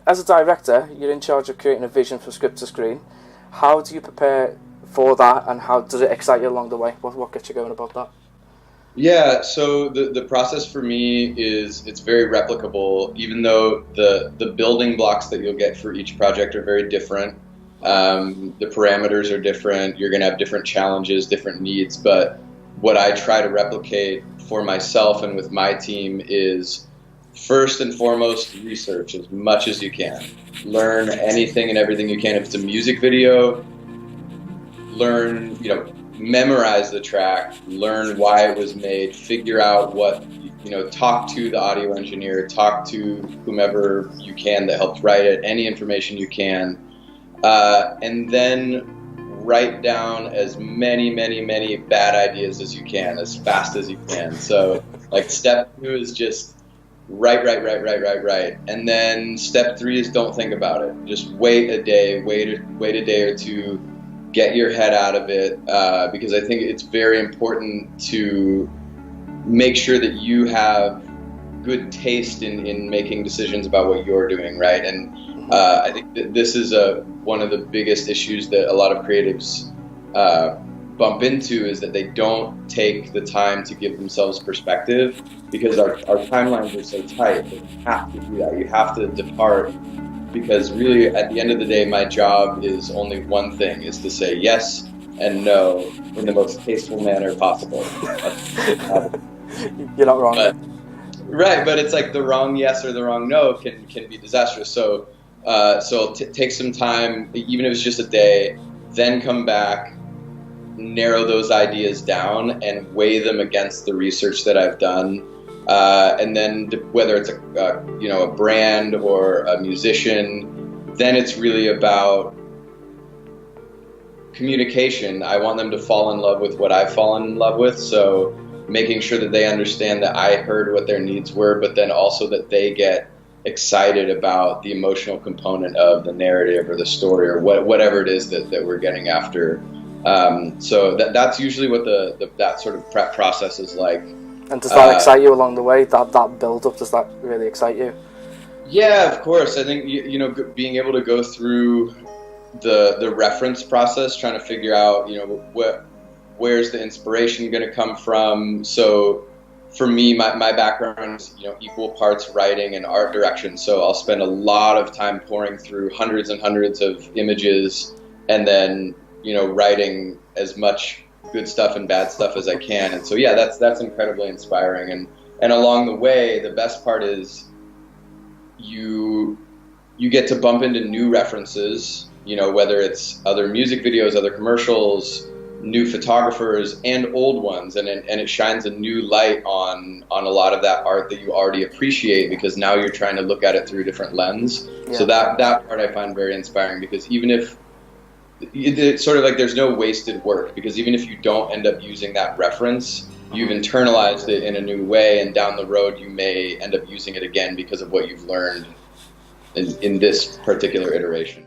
as a director, you're in charge of creating a vision from script to screen. How do you prepare for that, and how does it excite you along the way? What gets you going about that? Yeah, so the process for me is it's very replicable, even though the building blocks that you'll get for each project are very different. The parameters are different. You're going to have different challenges, different needs. But what I try to replicate for myself and with my team is first and foremost research as much as you can. Learn anything and everything you can. If it's a music video, learn, memorize the track, learn why it was made, figure out what, talk to the audio engineer, talk to whomever you can that helped write it, any information you can, and then write down as many bad ideas as you can, as fast as you can. So like step 2 is just write. And then step 3 is don't think about it. Just wait a day or two, get your head out of it, because I think it's very important to make sure that you have good taste in making decisions about what you're doing, right? And I think that this is one of the biggest issues that a lot of creatives bump into, is that they don't take the time to give themselves perspective, because our timelines are so tight. You have to do that. You have to depart, because really at the end of the day, my job is only one thing, is to say yes and no in the most tasteful manner possible. You're not wrong. Right, but it's like the wrong yes or the wrong no can be disastrous. So take some time, even if it's just a day, then come back, narrow those ideas down and weigh them against the research that I've done. And then whether it's a brand or a musician, then it's really about communication. I want them to fall in love with what I've fallen in love with, so making sure that they understand that I heard what their needs were, but then also that they get excited about the emotional component of the narrative or the story or whatever it is that we're getting after. So that's usually what that sort of prep process is like. And does that excite you along the way? That build up, does that really excite you? Yeah, of course. I think being able to go through the reference process, trying to figure out where's the inspiration going to come from. So for me, my background is equal parts writing and art direction. So I'll spend a lot of time pouring through hundreds and hundreds of images, and then writing as much good stuff and bad stuff as I can. And so yeah, that's incredibly inspiring. And along the way, the best part is you get to bump into new references, whether it's other music videos, other commercials, new photographers, and old ones, and it shines a new light on a lot of that art that you already appreciate, because now you're trying to look at it through a different lens. Yeah. So that part I find very inspiring, because even if it's sort of like there's no wasted work, because even if you don't end up using that reference, you've internalized it in a new way, and down the road you may end up using it again because of what you've learned in this particular iteration.